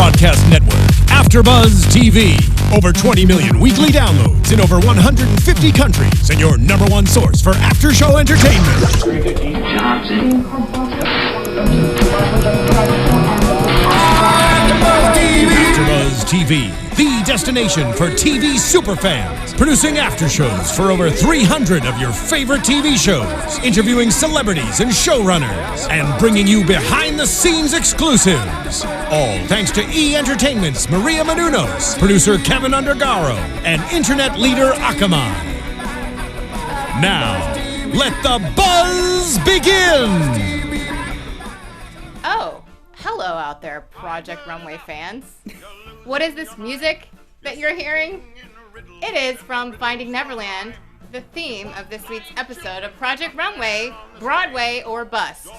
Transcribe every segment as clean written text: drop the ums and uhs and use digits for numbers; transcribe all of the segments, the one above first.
broadcast network, AFTERBUZZ TV. Over 20 million weekly downloads in over 150 countries, and your number one source for after-show entertainment. AFTERBUZZ TV, the destination for TV superfans, producing after shows for over 300 of your favorite TV shows, interviewing celebrities and showrunners, and bringing you behind-the-scenes exclusives. All thanks to E! Entertainment's Maria Menounos, producer Kevin Undergaro, and internet leader Akamai. Now, let the buzz begin! Oh, hello out there, Project Runway fans. What is this music that you're hearing? It is from Finding Neverland, the theme of this week's episode of Project Runway, Broadway or Bust.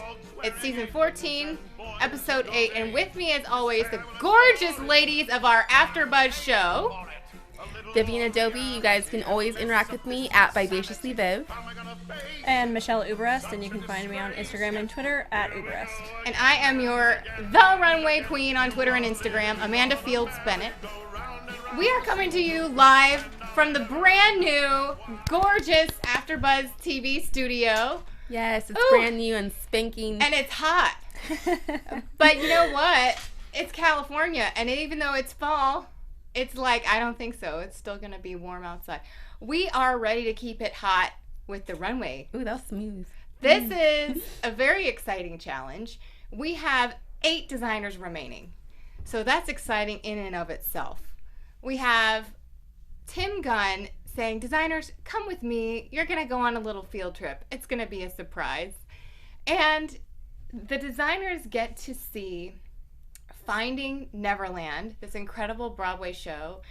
It's season 14, episode 8, and with me as always, the gorgeous ladies of our AfterBuzz show. Vivian Adobe, you guys can always interact with me at VivaciouslyViv. And Michelle Uberreste, and you can find me on Instagram and Twitter at Uberreste. And I am your The Runway Queen on Twitter and Instagram, Amanda Fields Bennett. We are coming to you live from the brand new, gorgeous AfterBuzz TV studio. Yes, it's brand new and spanking. And it's hot. But you know what? It's California, and even though it's fall, it's like, I don't think so. It's still going to be warm outside. We are ready to keep it hot with the runway. Ooh, that's smooth. This is a very exciting challenge. We have 8 designers remaining. So that's exciting in and of itself. We have Tim Gunn saying, designers, come with me. You're going to go on a little field trip. It's going to be a surprise. And the designers get to see Finding Neverland, this incredible Broadway show,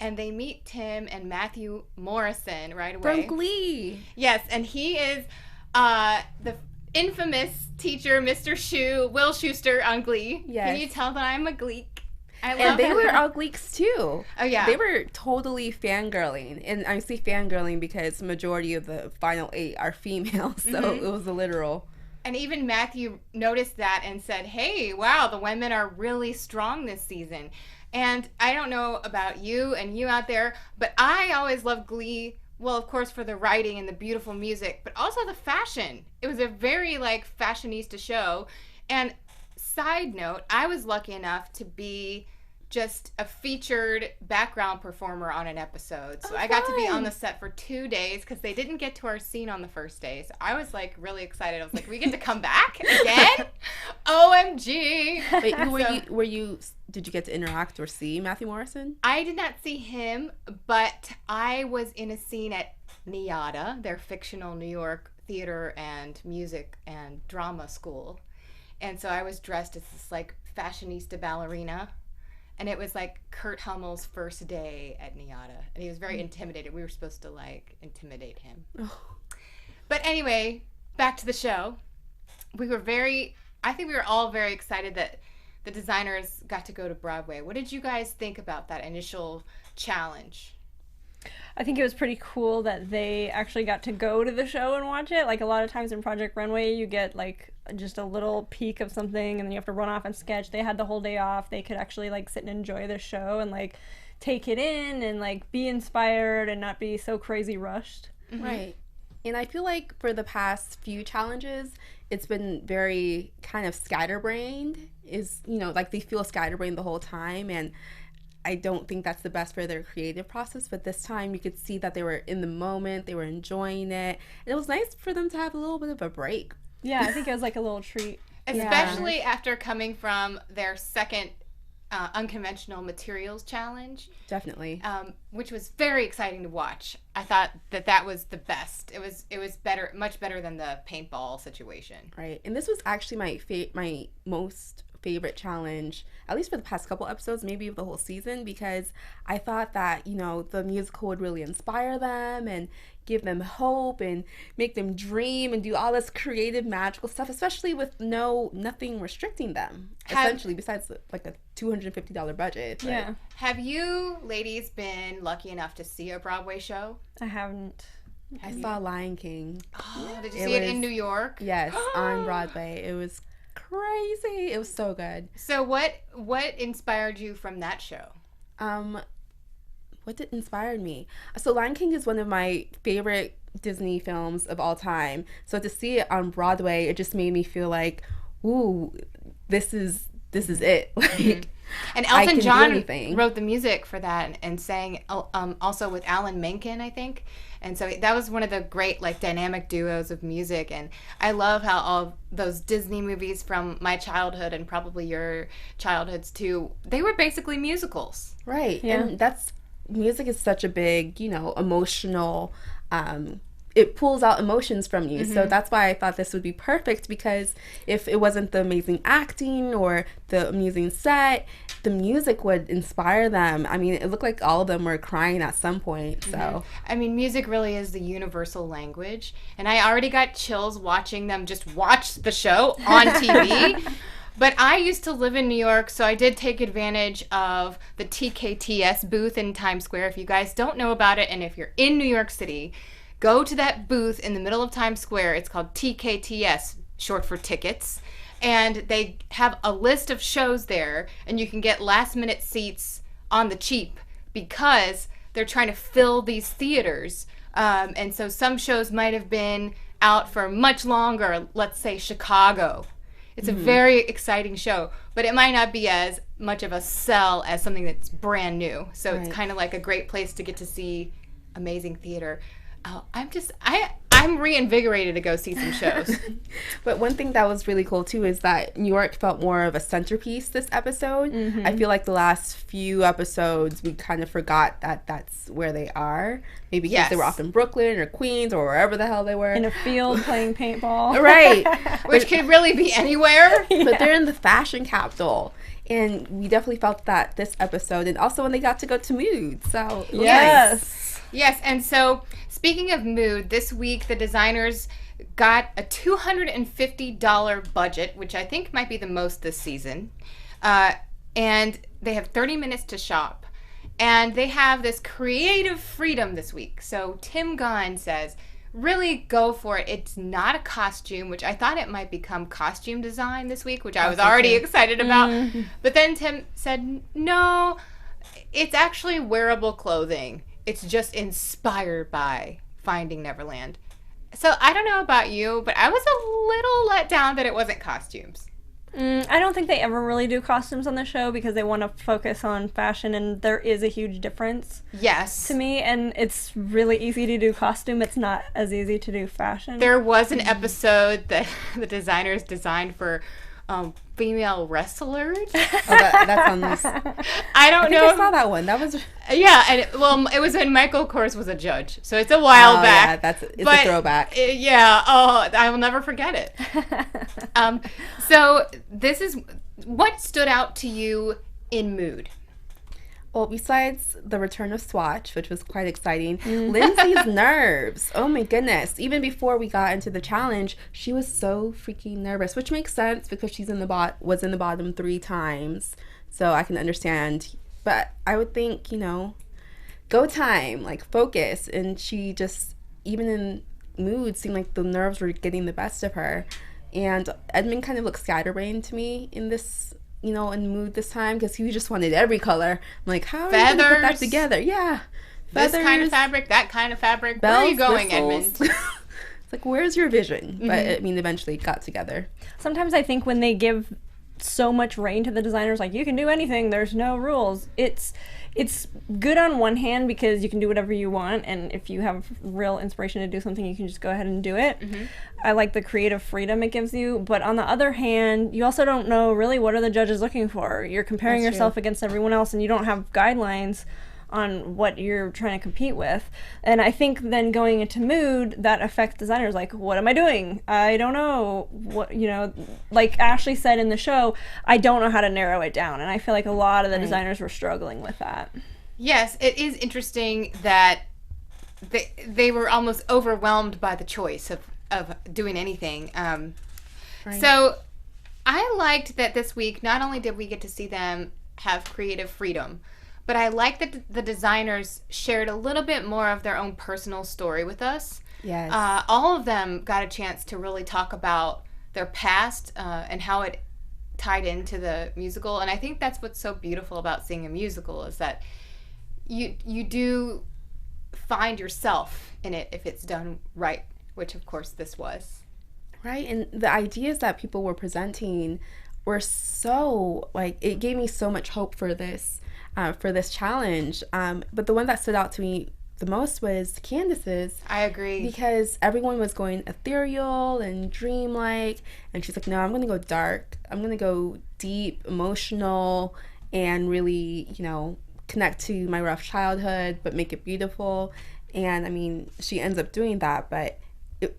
and they meet Tim and Matthew Morrison right away. From Glee. Yes, and he is the infamous teacher, Mr. Will Schuster on Glee. Yes. Can you tell that I'm a Gleek? And they were all Gleeks too. Oh yeah. They were totally fangirling. And I say fangirling because the majority of the final 8 are female, so it was a literal. And even Matthew noticed that and said, hey, wow, the women are really strong this season. And I don't know about you and you out there, but I always loved Glee. Well, of course, for the writing and the beautiful music, but also the fashion. It was a very, fashionista show. And side note, I was lucky enough to be just a featured background performer on an episode. So I got to be on the set for 2 days because they didn't get to our scene on the first day. So I was really excited. I was like, we get to come back again? OMG. Wait, did you get to interact or see Matthew Morrison? I did not see him, but I was in a scene at NYADA, their fictional New York theater and music and drama school. And so I was dressed as this fashionista ballerina. And it was Kurt Hummel's first day at NYADA. And he was very intimidated. We were supposed to intimidate him. Oh. But anyway, back to the show. I think we were all very excited that the designers got to go to Broadway. What did you guys think about that initial challenge? I think it was pretty cool that they actually got to go to the show and watch it. A lot of times in Project Runway, you get just a little peek of something and then you have to run off and sketch. They had the whole day off. They could actually sit and enjoy the show and take it in and be inspired and not be so crazy rushed. Mm-hmm. Right. And I feel like for the past few challenges, it's been very kind of scatterbrained. They feel scatterbrained the whole time, and I don't think that's the best for their creative process, but this time you could see that they were in the moment, they were enjoying it, and it was nice for them to have a little bit of a break. Yeah, I think it was a little treat. Especially after coming from their second unconventional materials challenge. Definitely. Which was very exciting to watch. I thought that was the best. It was better, much better than the paintball situation. Right, and this was actually my most favorite challenge, at least for the past couple episodes, maybe of the whole season, because I thought that the musical would really inspire them and give them hope and make them dream and do all this creative, magical stuff, especially with nothing restricting them, essentially, besides a $250 budget. But. Yeah. Have you ladies been lucky enough to see a Broadway show? I haven't. I saw Lion King. Oh, did you see it in New York? Yes, on Broadway. It was crazy. It was so good. So what inspired you from that show? What inspired me? So Lion King is one of my favorite Disney films of all time. So to see it on Broadway, it just made me feel like, ooh, this is it. Like, and Elton John wrote the music for that and sang also with Alan Menken, I think. And so that was one of the great like dynamic duos of music. And I love how all those Disney movies from my childhood and probably your childhoods too, they were basically musicals. Right. Yeah. And music is such a big, emotional, it pulls out emotions from you. So that's why I thought this would be perfect, because if it wasn't the amazing acting or the amusing set, the music would inspire them. I mean, it looked like all of them were crying at some point. So I mean, music really is the universal language, and I already got chills watching them just watch the show on TV. But I used to live in New York, so I did take advantage of the TKTS booth in Times Square. If you guys don't know about it, and if you're in New York City, go to that booth in the middle of Times Square. It's called TKTS, short for tickets. And they have a list of shows there, and you can get last-minute seats on the cheap because they're trying to fill these theaters. And so some shows might have been out for much longer, let's say Chicago. It's a very exciting show, but it might not be as much of a sell as something that's brand new. So it's kind of like a great place to get to see amazing theater. Oh, I'm reinvigorated to go see some shows. But one thing that was really cool too is that New York felt more of a centerpiece this episode. I feel like the last few episodes we kind of forgot that that's where they are. Maybe because they were off in Brooklyn or Queens or wherever the hell they were. In a field playing paintball. Right. Which could really be anywhere. But they're in the fashion capital. And we definitely felt that this episode. And also when they got to go to Mood. So Yes, and so speaking of Mood, this week the designers got a $250 budget, which I think might be the most this season. And they have 30 minutes to shop. And they have this creative freedom this week. So Tim Gunn says, really go for it. It's not a costume, which I thought it might become costume design this week, which I was already excited about. But then Tim said, no, it's actually wearable clothing. It's just inspired by Finding Neverland. So I don't know about you, but I was a little let down that it wasn't costumes. I don't think they ever really do costumes on the show because they want to focus on fashion, and there is a huge difference. Yes. To me, and it's really easy to do costume. It's not as easy to do fashion. There was an episode that the designers designed for female wrestlers. That's on this. I don't know. I saw that one. That was and it was when Michael Kors was a judge, so it's a while back. Yeah, it's a throwback. I will never forget it. So this is what stood out to you in Mood. Well, besides the return of Swatch, which was quite exciting, Lindsay's nerves. Oh my goodness. Even before we got into the challenge, she was so freaking nervous, which makes sense because she's was in the bottom 3 times. So I can understand. But I would think, go time, like focus. And she just, even in Mood, seemed like the nerves were getting the best of her. And Edmond kind of looked scatterbrained to me in this in Mood this time, because he just wanted every color. I'm like, how are you going to put that together? Yeah. Feathers, this kind of fabric, that kind of fabric. Bells, where are you going, whistles. Edmond? It's like, where's your vision? But I mean, eventually it got together. Sometimes I think when they give so much reign to the designers, like, you can do anything, there's no rules. It's good on one hand because you can do whatever you want, and if you have real inspiration to do something, you can just go ahead and do it. I like the creative freedom it gives you, but on the other hand, you also don't know really what are the judges looking for. You're comparing yourself against everyone else, and you don't have guidelines on what you're trying to compete with. And I think then going into Mood, that affects designers. Like, what am I doing? I don't know. What, like Ashley said in the show, I don't know how to narrow it down. And I feel like a lot of the designers were struggling with that. Yes, it is interesting that they were almost overwhelmed by the choice of doing anything. So I liked that this week, not only did we get to see them have creative freedom, but I like that the designers shared a little bit more of their own personal story with us. Yes. All of them got a chance to really talk about their past and how it tied into the musical. And I think that's what's so beautiful about seeing a musical is that you do find yourself in it if it's done right, which of course this was. Right, and the ideas that people were presenting were so, like, it gave me so much hope for this challenge. But the one that stood out to me the most was Candace's. I agree. Because everyone was going ethereal and dreamlike, and she's like, no, I'm going to go dark. I'm going to go deep, emotional, and really, you know, connect to my rough childhood, but make it beautiful. And, I mean, she ends up doing that, but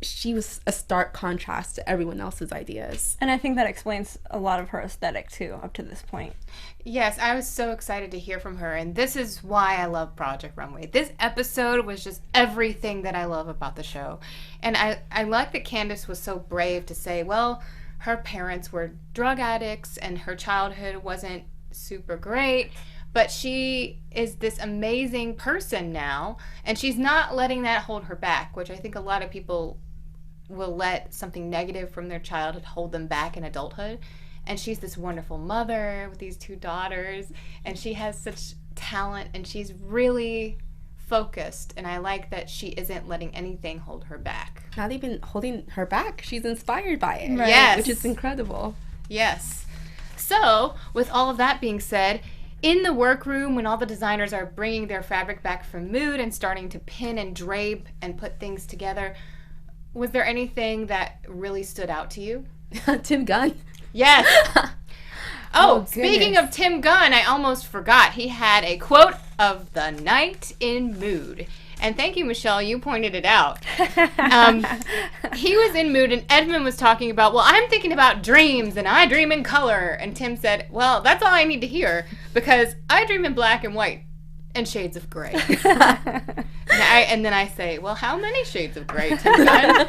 she was a stark contrast to everyone else's ideas. And I think that explains a lot of her aesthetic, too, up to this point. Yes, I was so excited to hear from her, and this is why I love Project Runway. This episode was just everything that I love about the show. And I like that Candace was so brave to say, well, her parents were drug addicts, and her childhood wasn't super great, but she is this amazing person now, and she's not letting that hold her back, which I think a lot of people will let something negative from their childhood hold them back in adulthood. And she's this wonderful mother with these 2 daughters, and she has such talent, and she's really focused, and I like that she isn't letting anything hold her back. Not even holding her back. She's inspired by it. Right. Yes. Which is incredible. Yes. So, with all of that being said, in the workroom, when all the designers are bringing their fabric back from mood and starting to pin and drape and put things together, was there anything that really stood out to you? Tim Gunn. Yes. Oh, speaking of Tim Gunn, I almost forgot. He had a quote of the night in mood. And thank you, Michelle. You pointed it out. He was in mood, and Edmond was talking about, well, I'm thinking about dreams, and I dream in color. And Tim said, well, that's all I need to hear, because I dream in black and white and shades of gray. and then I say, well, how many shades of gray, Tim Gunn?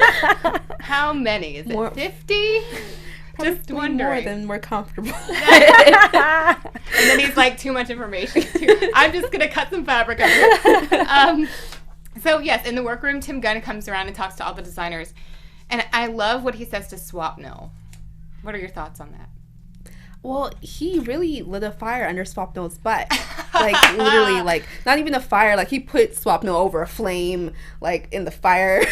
How many? Is it 50? Just wondering. More than we're comfortable. And then he's like, too much information. I'm just going to cut some fabric out of it. So, yes, in the workroom, Tim Gunn comes around and talks to all the designers. And I love what he says to Swapnil. What are your thoughts on that? Well, he really lit a fire under Swapnil's butt. Like, literally, like, not even a fire. Like, he put Swapnil over a flame, like, in the fire,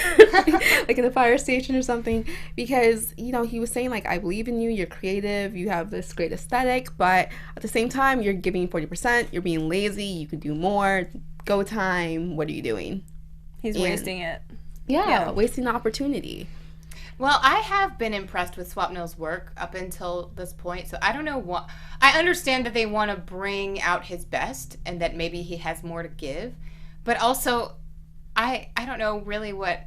like, in the fire station or something. Because, you know, he was saying, like, I believe in you. You're creative. You have this great aesthetic. But at the same time, you're giving 40%. You're being lazy. You could do more. Go time. What are you doing? He's wasting it. Yeah, wasting the opportunity. Well, I have been impressed with Swapnil's work up until this point, so I don't know what... I understand that they want to bring out his best and that maybe he has more to give, but also I don't know really what...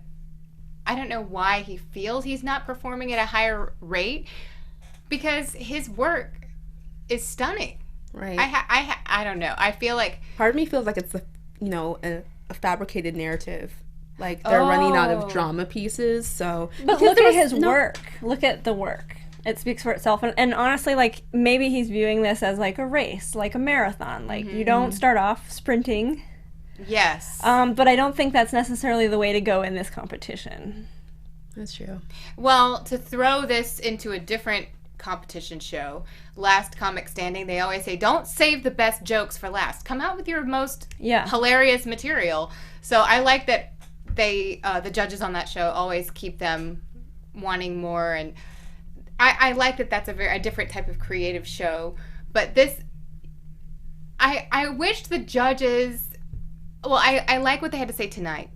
I don't know why he feels he's not performing at a higher rate, because his work is stunning. Right. I don't know. I feel like... Part of me feels like it's a fabricated narrative. Like, they're running out of drama pieces, so... But look at his work. Look at the work. It speaks for itself. And honestly, like, maybe he's viewing this as, like, a race, like a marathon. Like, you don't start off sprinting. Yes. But I don't think that's necessarily the way to go in this competition. That's true. Well, to throw this into a different competition show, Last Comic Standing, they always say, don't save the best jokes for last. Come out with your most hilarious material. So I like that they, the judges on that show always keep them wanting more, and I like that that's a different type of creative show. But this, I wish the judges, well, I like what they had to say tonight,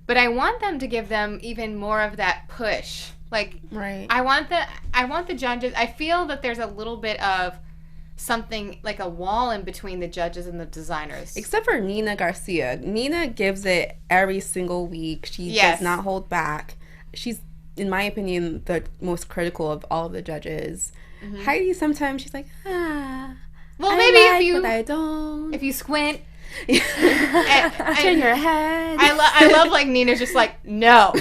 but I want them to give them even more of that push. Like, right. I want the judges, I feel that there's a little bit of something like a wall in between the judges and the designers. Except for Nina Garcia. Nina gives it every single week. She does not hold back. She's, in my opinion, the most critical of all of the judges. Heidi, sometimes she's like, well, maybe but I don't. If you squint, turn your head. I love like Nina's just like, no.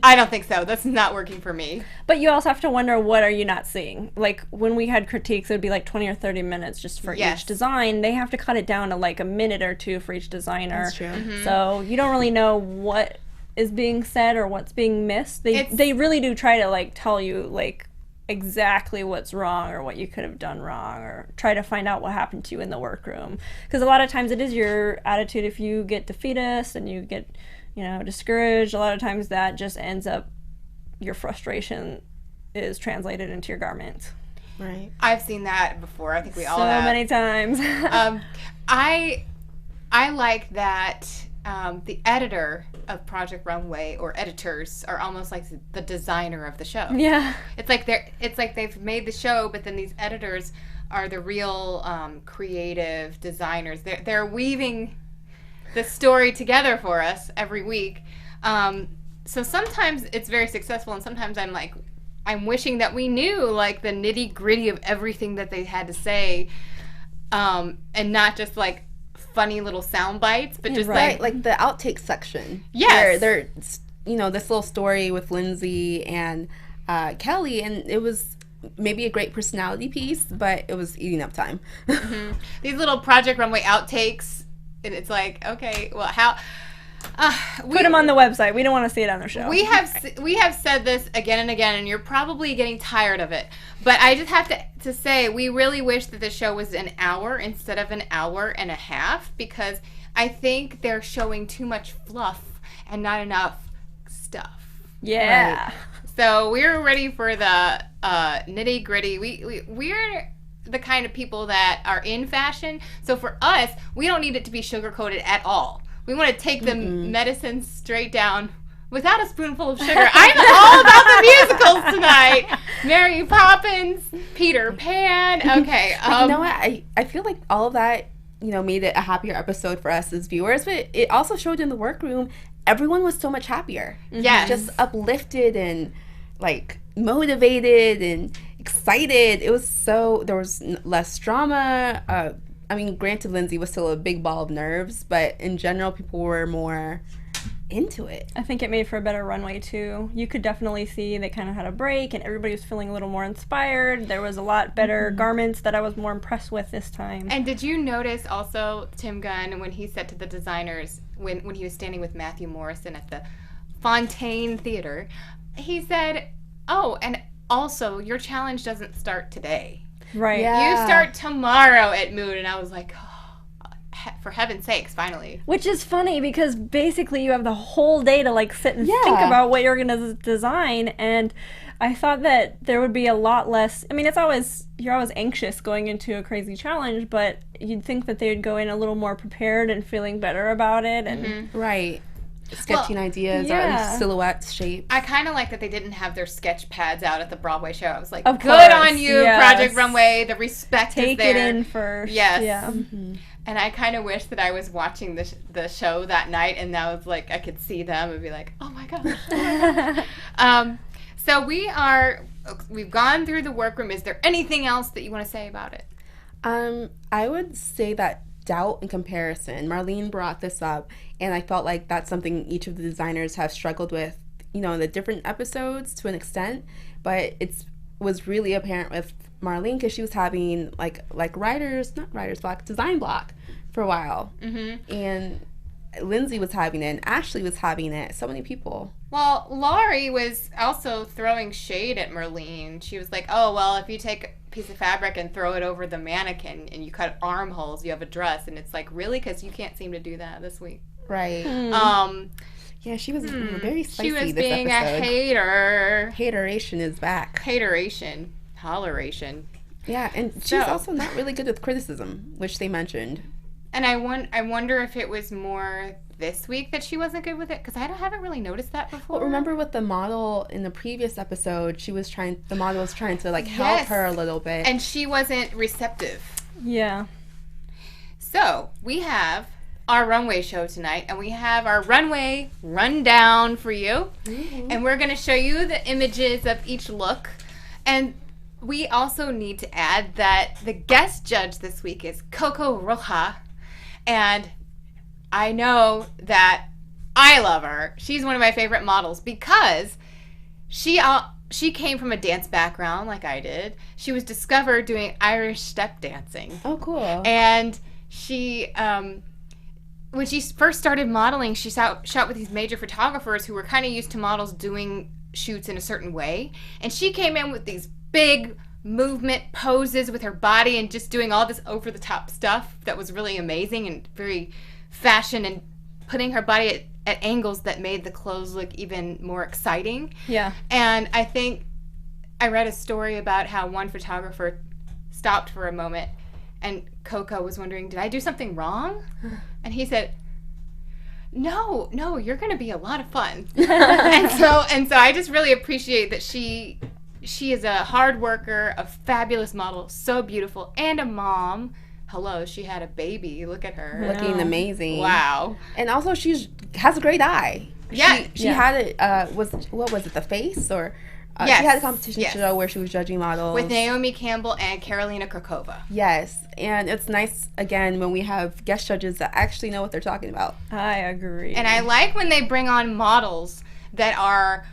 I don't think so. That's not working for me. But you also have to wonder, what are you not seeing? Like, when we had critiques, it would be like 20 or 30 minutes just for each design. They have to cut it down to like a minute or two for each designer. That's true. So you don't really know what is being said or what's being missed. They really do try to like tell you like exactly what's wrong or what you could have done wrong, or try to find out what happened to you in the workroom. Because a lot of times it is your attitude. If you get defeatist and you get, discouraged, a lot of times that just ends up, your frustration is translated into your garment. Right. I've seen that before. I think we all so have. many times. I like that the editor of Project Runway, or editors, are almost like the designer of the show. Yeah. It's like they've made the show, but then these editors are the real creative designers. They're weaving the story together for us every week. So sometimes it's very successful, and sometimes I'm wishing that we knew like the nitty gritty of everything that they had to say, and not just like funny little sound bites, but just like the outtake section. Yes. They're this little story with Lindsay and Kelly, and it was maybe a great personality piece, but it was eating up time. Mm-hmm. These little Project Runway outtakes, and it's like, okay, well, how... Put them on the website. We don't want to see it on the show. We have said this again and again, and you're probably getting tired of it. But I just have to say, we really wish that the show was an hour instead of an hour and a half, because I think they're showing too much fluff and not enough stuff. Yeah. Right. So we're ready for the nitty gritty. We're the kind of people that are in fashion. So for us, we don't need it to be sugar coated at all. We want to take the medicine straight down without a spoonful of sugar. I'm all about the musicals tonight. Mary Poppins, Peter Pan. Okay. You know what? I feel like all of that, made it a happier episode for us as viewers. But it also showed in the workroom, everyone was so much happier. Yes. Just uplifted and like motivated and excited. It was there was less drama. Granted, Lindsay was still a big ball of nerves, but in general, people were more into it. I think it made for a better runway, too. You could definitely see they kind of had a break, and everybody was feeling a little more inspired. There was a lot better garments that I was more impressed with this time. And did you notice also, Tim Gunn, when he said to the designers, when he was standing with Matthew Morrison at the Fontaine Theater, he said, oh, and also, your challenge doesn't start today. Right. Yeah. You start tomorrow at Moon. And I was like, oh, for heaven's sakes, finally. Which is funny because basically you have the whole day to like sit and think about what you're going to design. And I thought that there would be a lot less. I mean, you're always anxious going into a crazy challenge, but you'd think that they would go in a little more prepared and feeling better about it. And Right. Sketching ideas or silhouettes, shapes. I kind of like that they didn't have their sketch pads out at the Broadway show. I was like, of good course, on you, Project Runway. The respect Take is there. it in first. Yes. Yeah. And I kind of wish that I was watching the show that night, and that was like I could see them and be like, oh my gosh. Oh my gosh. So we've gone through the workroom. Is there anything else that you want to say about it? I would say that doubt and comparison. Marlene brought this up, and I felt like that's something each of the designers have struggled with, in the different episodes to an extent, but it was really apparent with Marlene because she was having like not writer's block, design block for a while. And Lindsay was having it, and Ashley was having it. So many people. Well, Laurie was also throwing shade at Marlene. She was like, oh, well, if you take a piece of fabric and throw it over the mannequin and you cut armholes, you have a dress. And it's like, really? Because you can't seem to do that this week. Right. Yeah, she was very spicy She was this being episode. a hater. Hateration is back. Hateration. Holleration. Yeah, and she's also not really good with criticism, which they mentioned. And I wonder if it was more this week that she wasn't good with it, because I haven't really noticed that before. Well, remember with the model in the previous episode, the model was trying to like help her a little bit, and she wasn't receptive. Yeah. So we have our runway show tonight, and we have our runway rundown for you, and we're going to show you the images of each look, and we also need to add that the guest judge this week is Coco Roja. And I know that I love her. She's one of my favorite models because she came from a dance background like I did. She was discovered doing Irish step dancing. Oh, cool. And she, when she first started modeling, she shot with these major photographers who were kind of used to models doing shoots in a certain way. And she came in with these big movement poses with her body and just doing all this over the top stuff that was really amazing and very fashion, and putting her body at angles that made the clothes look even more exciting. Yeah. And I think I read a story about how one photographer stopped for a moment and Coco was wondering, did I do something wrong? And he said, no, you're going to be a lot of fun. and so I just really appreciate that she is a hard worker, a fabulous model, so beautiful, and a mom. Hello, she had a baby. Look at her. Looking amazing. Wow. And also she has a great eye. Yeah. She had it, what was it, The Face? Or yes. She had a competition show where she was judging models. With Naomi Campbell and Karolina Krakova. Yes. And it's nice, again, when we have guest judges that actually know what they're talking about. I agree. And I like when they bring on models that are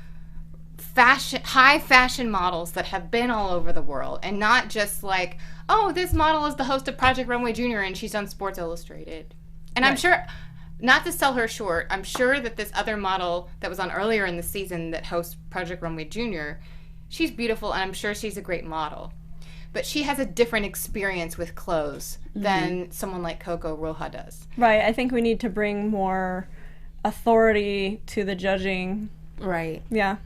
high fashion models that have been all over the world, and not just like, oh, this model is the host of Project Runway Junior and she's on Sports Illustrated. And I'm sure, not to sell her short, I'm sure that this other model that was on earlier in the season that hosts Project Runway Junior, she's beautiful and I'm sure she's a great model. But she has a different experience with clothes than someone like Coco Roja does. Right. I think we need to bring more authority to the judging. Right. Yeah.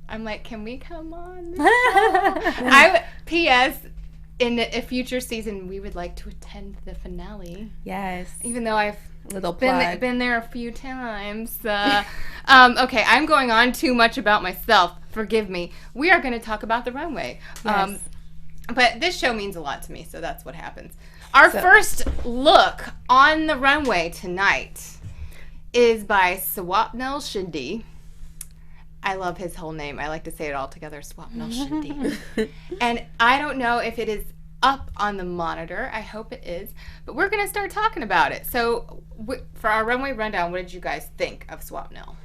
I'm like, can we come on this show? P.S. in a future season, we would like to attend the finale. Yes. Even though I've Little plug. been there a few times. Okay, I'm going on too much about myself. Forgive me. We are going to talk about the runway. Yes. But this show means a lot to me, so that's what happens. Our first look on the runway tonight is by Swapnil Shindy. I love his whole name. I like to say it all together, Swapnil Shindy. And I don't know if it is up on the monitor. I hope it is. But we're going to start talking about it. So for our runway rundown, what did you guys think of Swapnil?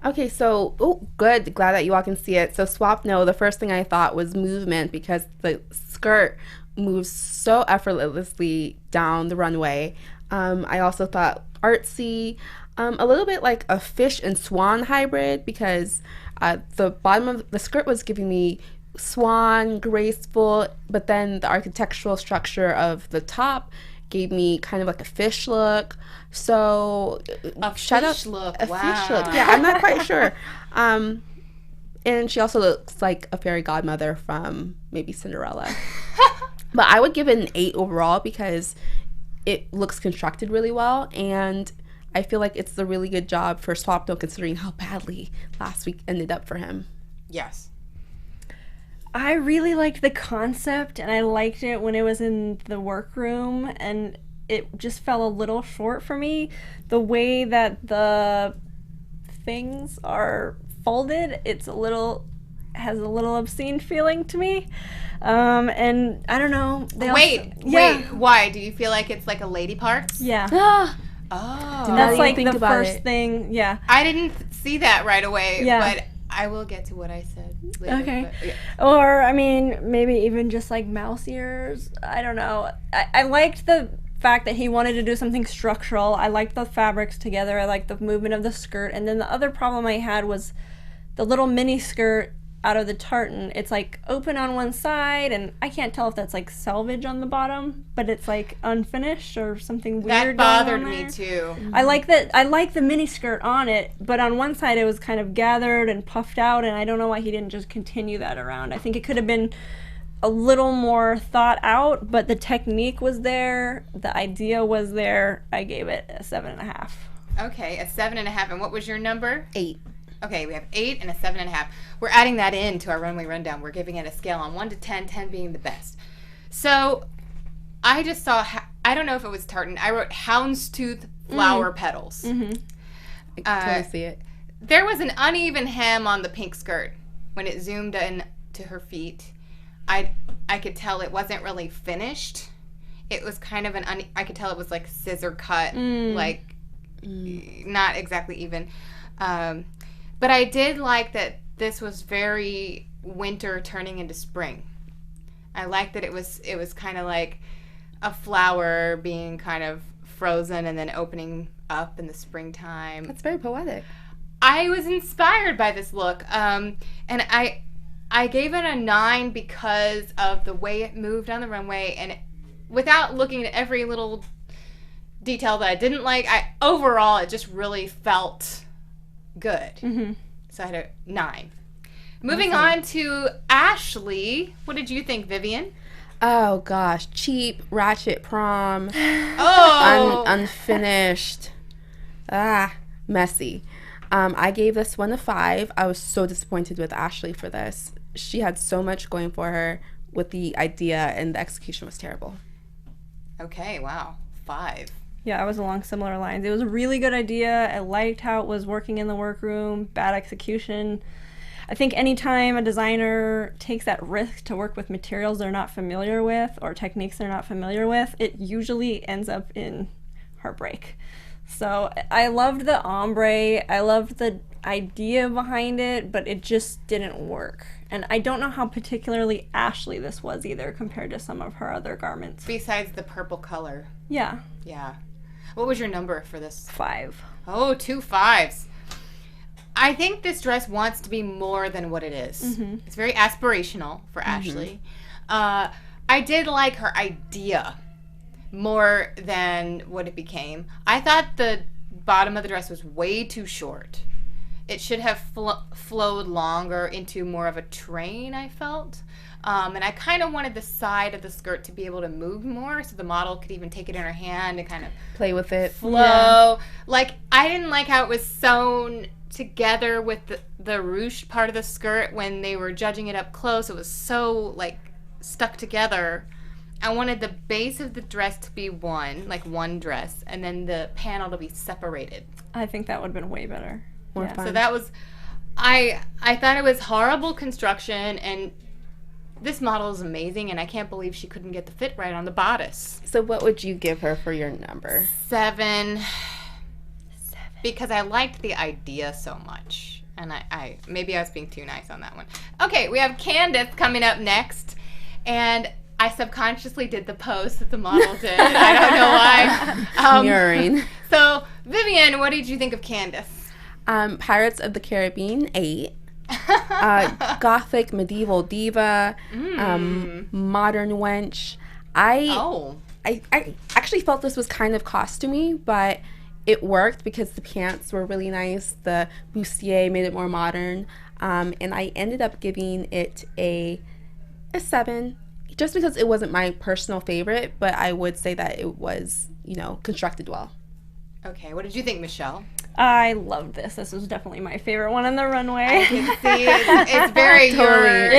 Okay, so, good. Glad that you all can see it. So Swapnil, the first thing I thought was movement, because the skirt moves so effortlessly down the runway. I also thought artsy, a little bit like a fish and swan hybrid, because the bottom of the skirt was giving me swan, graceful, but then the architectural structure of the top gave me kind of like a fish look. So A fish look. Yeah, I'm not quite sure. And she also looks like a fairy godmother from maybe Cinderella. But I would give it an 8 overall because it looks constructed really well, and I feel like it's a really good job for Swapnil considering how badly last week ended up for him. Yes. I really liked the concept, and I liked it when it was in the workroom, and it just fell a little short for me. The way that the things are folded, has a little obscene feeling to me. And I don't know. Wait, why? Do you feel like it's like a lady parts? Yeah. Oh. That's like the first thing. Yeah. I didn't see that right away, Yeah. but I will get to what I said later. Okay. But, yeah. Or, I mean, maybe even just like mouse ears. I don't know. I liked the fact that he wanted to do something structural. I liked the fabrics together. I liked the movement of the skirt. And then the other problem I had was the little mini skirt out of the tartan. It's like open on one side, and I can't tell if that's like selvage on the bottom, but it's like unfinished or something weird. That bothered going on me there. too. I like that. I like the mini skirt on it, but on one side it was kind of gathered and puffed out, and I don't know why he didn't just continue that around. I think it could have been a little more thought out, but the technique was there, the idea was there. I gave it a 7.5. Okay, a 7.5. And what was your number? 8. Okay, we have 8 and a 7.5. We're adding that in to our runway rundown. We're giving it a scale on 1 to 10, 10 being the best. So I just saw, I don't know if it was tartan. I wrote houndstooth flower petals. I can totally see it. There was an uneven hem on the pink skirt when it zoomed in to her feet. I could tell it wasn't really finished. It was kind of I could tell it was like scissor cut, like not exactly even. But I did like that this was very winter turning into spring. I liked that it was kind of like a flower being kind of frozen and then opening up in the springtime. That's very poetic. I was inspired by this look, and I I gave it a 9 because of the way it moved on the runway, and without looking at every little detail that I didn't like, overall it just really felt good. Mm-hmm. So I had a 9. Moving on to Ashley. What did you think, Vivian? Oh gosh, cheap ratchet prom. Unfinished. Messy. I gave this one a 5. I was so disappointed with Ashley for this. She had so much going for her with the idea, and the execution was terrible. Okay, wow. 5. Yeah, I was along similar lines. It was a really good idea. I liked how it was working in the workroom. Bad execution. I think anytime a designer takes that risk to work with materials they're not familiar with or techniques they're not familiar with, it usually ends up in heartbreak. So I loved the ombre. I loved the idea behind it, but it just didn't work. And I don't know how particularly Ashley this was either compared to some of her other garments. Besides the purple color. Yeah. Yeah. What was your number for this? 5. Oh, 2 5s. I think this dress wants to be more than what it is. Mm-hmm. It's very aspirational for Ashley. I did like her idea more than what it became. I thought the bottom of the dress was way too short. It should have flowed longer into more of a train, I felt. And I kind of wanted the side of the skirt to be able to move more so the model could even take it in her hand and kind of play with it. Flow. Yeah. Like, I didn't like how it was sewn together with the ruched part of the skirt when they were judging it up close. It was so, like, stuck together. I wanted the base of the dress to be one dress, and then the panel to be separated. I think that would have been way better. More fun. So that was, I thought it was horrible construction, and this model is amazing, and I can't believe she couldn't get the fit right on the bodice. So what would you give her for your number? 7. Because I liked the idea so much. And I maybe I was being too nice on that one. Okay, we have Candace coming up next. And I subconsciously did the pose that the model did. I don't know why. Mirroring. So, Vivian, what did you think of Candace? Pirates of the Caribbean 8. Gothic medieval diva. Modern wench. I actually felt this was kind of costumey, but it worked because the pants were really nice. The bustier made it more modern. And I ended up giving it a 7, just because it wasn't my personal favorite, but I would say that it was, constructed well. Okay, what did you think, Michelle? I loved this. This was definitely my favorite one on the runway. I can see it's very totally.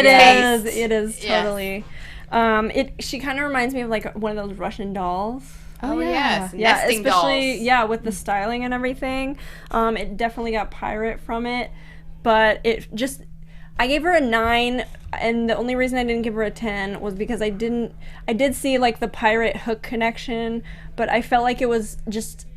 It is totally. Yes. She kind of reminds me of like one of those Russian dolls. Oh yes, yeah, nesting especially dolls. With the styling and everything. It definitely got pirate from it, but I gave her a 9, and the only reason I didn't give her a 10 was because I did see like the pirate hook connection, but I felt like it was just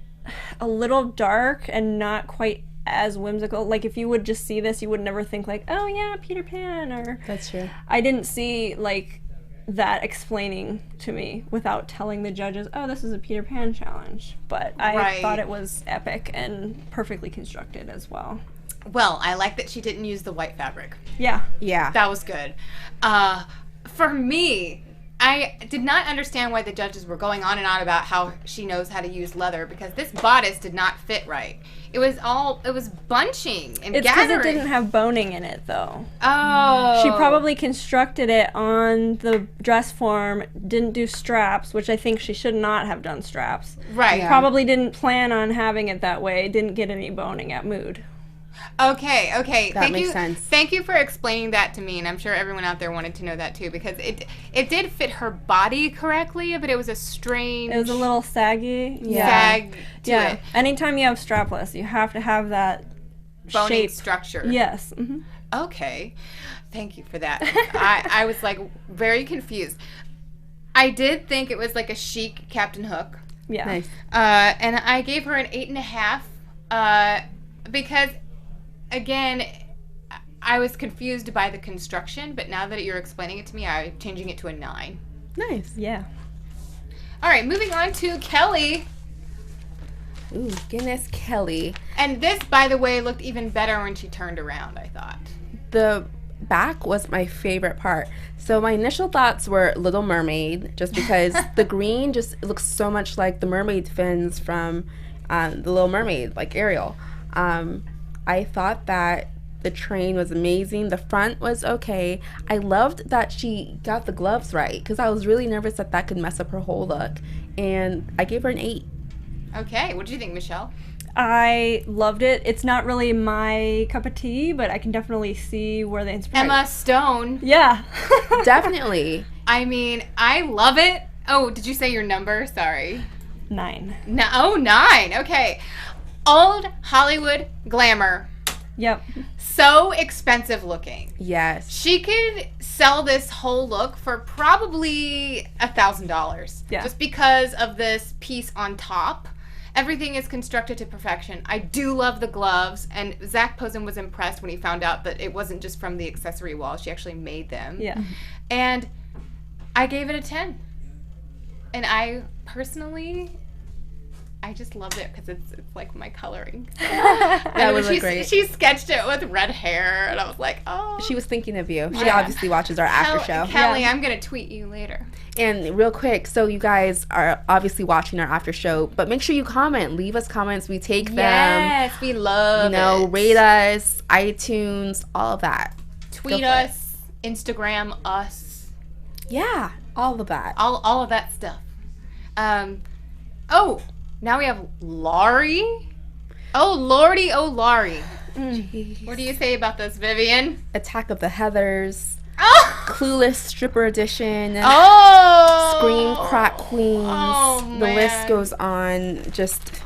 a little dark and not quite as whimsical. Like if you would just see this, you would never think like, oh yeah, Peter Pan, or that's true. I didn't see like that explaining to me without telling the judges, oh, this is a Peter Pan challenge. But I thought it was epic and perfectly constructed as well. Well, I like that she didn't use the white fabric. Yeah. That was good. For me, I did not understand why the judges were going on and on about how she knows how to use leather, because this bodice did not fit right. It was bunching and gathering. It's because it didn't have boning in it, though. Oh. She probably constructed it on the dress form, didn't do straps, which I think she should not have done straps. Right. Yeah. Probably didn't plan on having it that way, didn't get any boning at Mood. Okay. That makes sense. Thank you for explaining that to me, and I'm sure everyone out there wanted to know that too, because it did fit her body correctly, but it was a strange... It was a little saggy. Sag to it. Anytime you have strapless, you have to have that boning shape. structure. Yes. Mm-hmm. Okay. Thank you for that. I was like very confused. I did think it was like a chic Captain Hook. Yeah. Nice. And I gave her an 8.5 because, again, I was confused by the construction, but now that you're explaining it to me, I'm changing it to a 9. Nice. Yeah. All right, moving on to Kelly. Ooh, goodness, Kelly. And this, by the way, looked even better when she turned around, I thought. The back was my favorite part. So my initial thoughts were Little Mermaid, just because the green just looks so much like the mermaid fins from The Little Mermaid, like Ariel. I thought that the train was amazing. The front was okay. I loved that she got the gloves right, because I was really nervous that that could mess up her whole look. And I gave her an 8. Okay, what did you think, Michelle? I loved it. It's not really my cup of tea, but I can definitely see where the inspiration. Emma Stone. Yeah. Definitely. I mean, I love it. Oh, did you say your number? Sorry. 9. No, oh, 9. Okay. Old Hollywood glamour. Yep. So expensive looking. Yes. She could sell this whole look for probably $1,000. Yeah. Just because of this piece on top. Everything is constructed to perfection. I do love the gloves, and Zach Posen was impressed when he found out that it wasn't just from the accessory wall. She actually made them. Yeah. And I gave it a 10. And I personally, I just loved it because it's like my coloring. That was great. She sketched it with red hair, and I was like, oh. She was thinking of you. She Yeah. obviously watches our after show. Kelly, I'm going to tweet you later. And real quick, so you guys are obviously watching our after show, but make sure you comment. Leave us comments. We take them. Yes, we love it. Rate us, iTunes, all of that. Tweet Go for it. us, Instagram us. Yeah, all of that. All of that stuff. Oh, now we have Laurie. Oh, Lordy, oh, Laurie. What do you say about this, Vivian? Attack of the Heathers, Oh! Clueless Stripper Edition, Oh! Scream Crack Queens. Oh, the list man. goes on. Just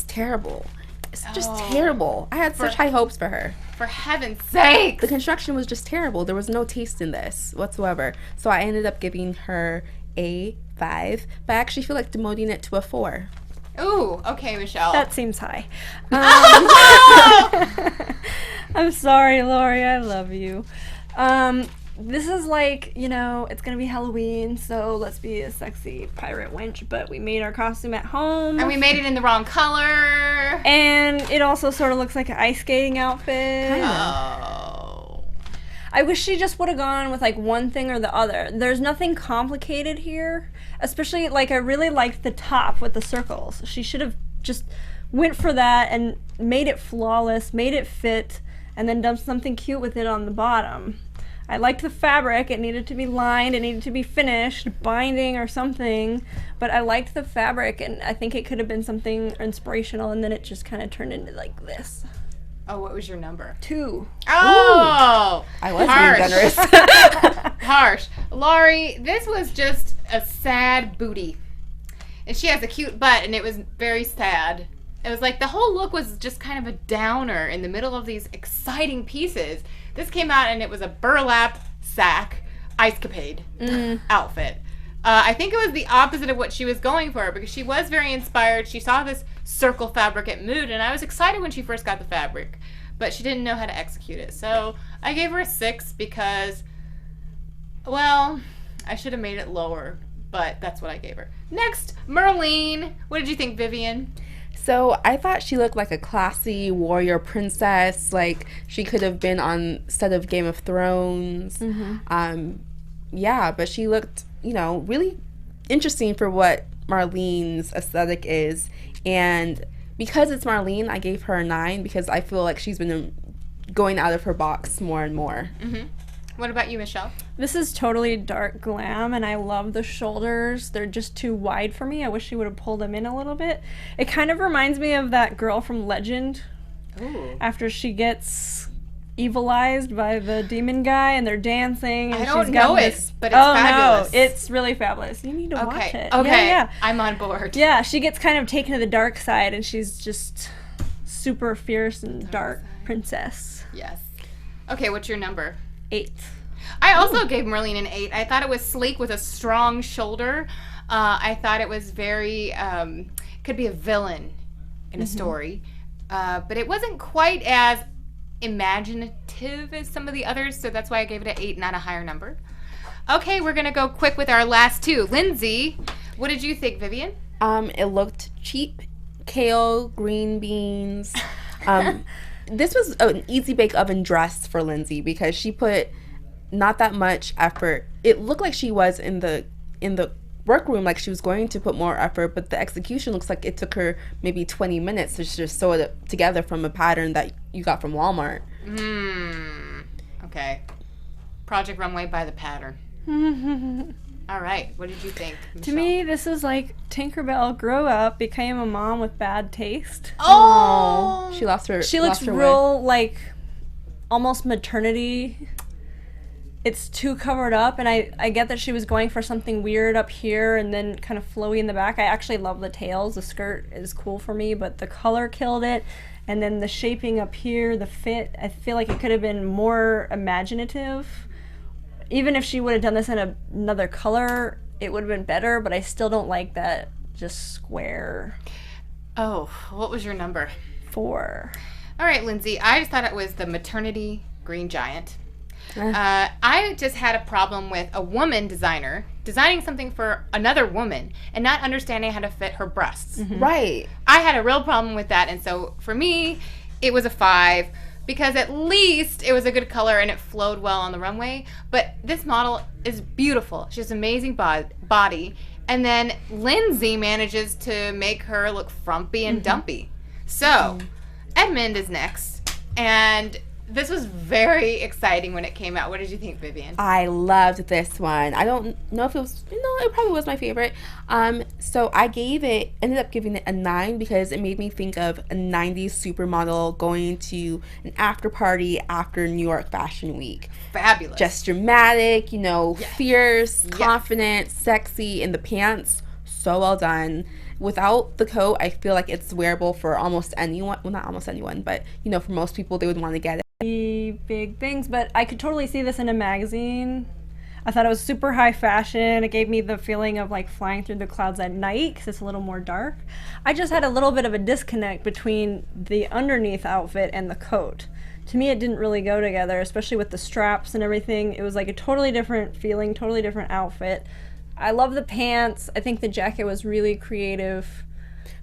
terrible. It's just Oh. terrible. I had such high hopes for her. For heaven's sake. The construction was just terrible. There was no taste in this whatsoever. So I ended up giving her a 5, but I actually feel like demoting it to a 4. Ooh, okay, Michelle. That seems high. I'm sorry, Lori. I love you. This is like, it's going to be Halloween, so let's be a sexy pirate wench, but we made our costume at home. And we made it in the wrong color. And it also sort of looks like an ice skating outfit. Oh. I wish she just would have gone with like one thing or the other. There's nothing complicated here. Especially, like, I really liked the top with the circles. She should have just went for that and made it flawless, made it fit, and then done something cute with it on the bottom. I liked the fabric. It needed to be lined. It needed to be finished, binding or something. But I liked the fabric, and I think it could have been something inspirational, and then it just kind of turned into like this. Oh, what was your number? 2. Oh! I was Harsh. being generous. Harsh. Laurie, this was just a sad booty. And she has a cute butt, and it was very sad. It was like the whole look was just kind of a downer in the middle of these exciting pieces. This came out, and it was a burlap sack ice-capade outfit. I think it was the opposite of what she was going for, because she was very inspired. She saw this circle fabric at Mood, and I was excited when she first got the fabric, but she didn't know how to execute it. So I gave her a 6 because, well, I should have made it lower, but that's what I gave her. Next, Merlene. What did you think, Vivian? So I thought she looked like a classy warrior princess. Like she could have been on set of Game of Thrones. Yeah, but she looked, really interesting for what Marlene's aesthetic is. And because it's Marlene, I gave her a 9 because I feel like she's been going out of her box more and more. What about you, Michelle? This is totally dark glam, and I love the shoulders. They're just too wide for me. I wish she would have pulled them in a little bit. It kind of reminds me of that girl from Legend. Ooh. After she gets evilized by the demon guy, and they're dancing. And I don't she's got know it, this, but it's fabulous. No, it's really fabulous. You need to watch it. Okay, Yeah. I'm on board. Yeah, she gets kind of taken to the dark side, and she's just super fierce and dark princess. Yes. Okay, what's your number? 8. I also gave Merlene an 8. I thought it was sleek with a strong shoulder. I thought it was very, could be a villain in a story. But it wasn't quite as imaginative as some of the others, so that's why I gave it an 8, not a higher number. Okay, we're going to go quick with our last 2. Lindsay, what did you think, Vivian? It looked cheap. Kale, green beans. this was an easy bake oven dress for Lindsay because she put not that much effort. It looked like she was in the workroom, like she was going to put more effort, but the execution looks like it took her maybe 20 minutes to just sew it together from a pattern that you got from Walmart. Okay. Project Runway by the pattern. All right. What did you think, Michelle? To me, this is like Tinkerbell grew up, became a mom with bad taste. Oh! She lost her. She looks lost her way. real, like, almost maternity. It's too covered up, and I get that she was going for something weird up here and then kind of flowy in the back. I actually love the tails. The skirt is cool for me, but the color killed it. And then the shaping up here, the fit, I feel like it could have been more imaginative. Even if she would have done this in another color, it would have been better, but I still don't like that just square. Oh, what was your number? 4. All right, Lindsay. I just thought it was the maternity green giant. I just had a problem with a woman designer designing something for another woman and not understanding how to fit her breasts. Right. I had a real problem with that, and so for me, it was a 5 because at least it was a good color and it flowed well on the runway. But this model is beautiful. She has an amazing body, and then Lindsay manages to make her look frumpy and dumpy. So Edmond is next, and this was very exciting when it came out. What did you think, Vivian? I loved this one. I don't know if it was, it probably was my favorite. So I ended up giving it a 9 because it made me think of a 90s supermodel going to an after party after New York Fashion Week. Fabulous. Just dramatic, Yes. fierce, Yes. confident, sexy, and the pants, so well done. Without the coat, I feel like it's wearable for almost anyone. Well, not almost anyone, but, for most people, they would want to get it. Big things, but I could totally see this in a magazine. I thought it was super high fashion. It gave me the feeling of like flying through the clouds at night because it's a little more dark. I just had a little bit of a disconnect between the underneath outfit and the coat. To me, it didn't really go together, especially with the straps and everything. It was like a totally different feeling, totally different outfit. I love the pants. I think the jacket was really creative.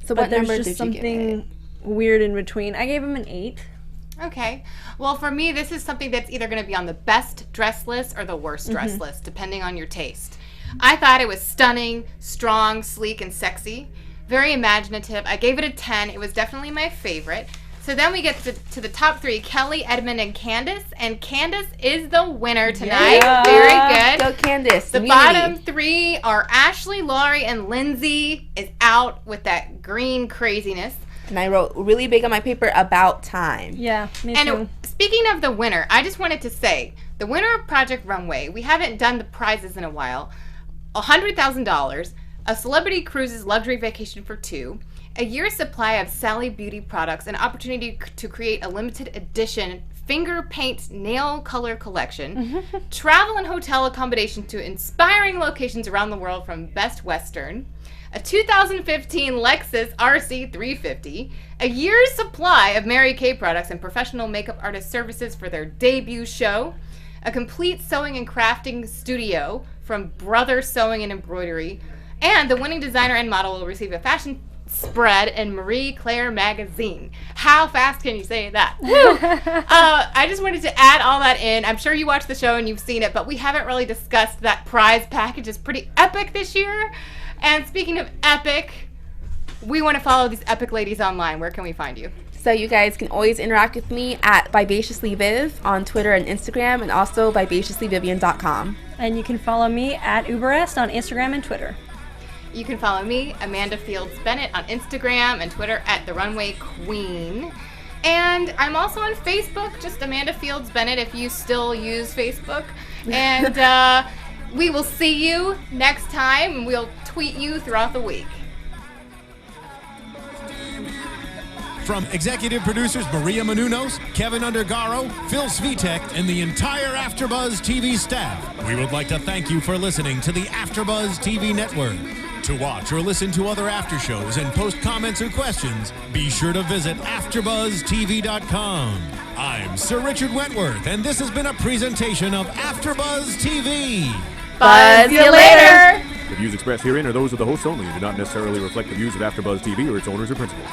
So but what there's number just did you give it? something weird in between. I gave him an 8. Okay. Well, for me, this is something that's either going to be on the best dress list or the worst dress list, depending on your taste. I thought it was stunning, strong, sleek, and sexy. Very imaginative. I gave it a 10. It was definitely my favorite. So then we get to the top 3, Kelly, Edmond, and Candace. And Candace is the winner tonight. Yeah. Very good. Go Candace. The Immunity. bottom 3 are Ashley, Laurie, and Lindsay is out with that green craziness. And I wrote really big on my paper, about time. Yeah, me too. And speaking of the winner, I just wanted to say, the winner of Project Runway, we haven't done the prizes in a while, $100,000, a Celebrity Cruises luxury vacation for 2, a year's supply of Sally Beauty products, an opportunity to create a limited edition finger paint nail color collection, travel and hotel accommodation to inspiring locations around the world from Best Western, a 2015 Lexus RC 350, a year's supply of Mary Kay products and professional makeup artist services for their debut show, a complete sewing and crafting studio from Brother Sewing and Embroidery, and the winning designer and model will receive a fashion spread in Marie Claire magazine. How fast can you say that? I just wanted to add all that in. I'm sure you watched the show and you've seen it, but we haven't really discussed that prize package. It's pretty epic this year. And speaking of epic, we want to follow these epic ladies online. Where can we find you? So you guys can always interact with me at vivaciouslyviv on Twitter and Instagram, and also vivaciouslyvivian.com. And you can follow me at Uberreste on Instagram and Twitter. You can follow me, Amanda Fields Bennett, on Instagram and Twitter at The Runway Queen. And I'm also on Facebook, just Amanda Fields Bennett if you still use Facebook. And we will see you next time, and we'll tweet you throughout the week. From executive producers Maria Menounos, Kevin Undergaro, Phil Svitek, and the entire AfterBuzz TV staff, we would like to thank you for listening to the AfterBuzz TV network. To watch or listen to other after shows and post comments or questions, be sure to visit AfterBuzzTV.com. I'm Sir Richard Wentworth, and this has been a presentation of AfterBuzz TV. Buzz you later! The views expressed herein are those of the hosts only and do not necessarily reflect the views of AfterBuzz TV or its owners or principals.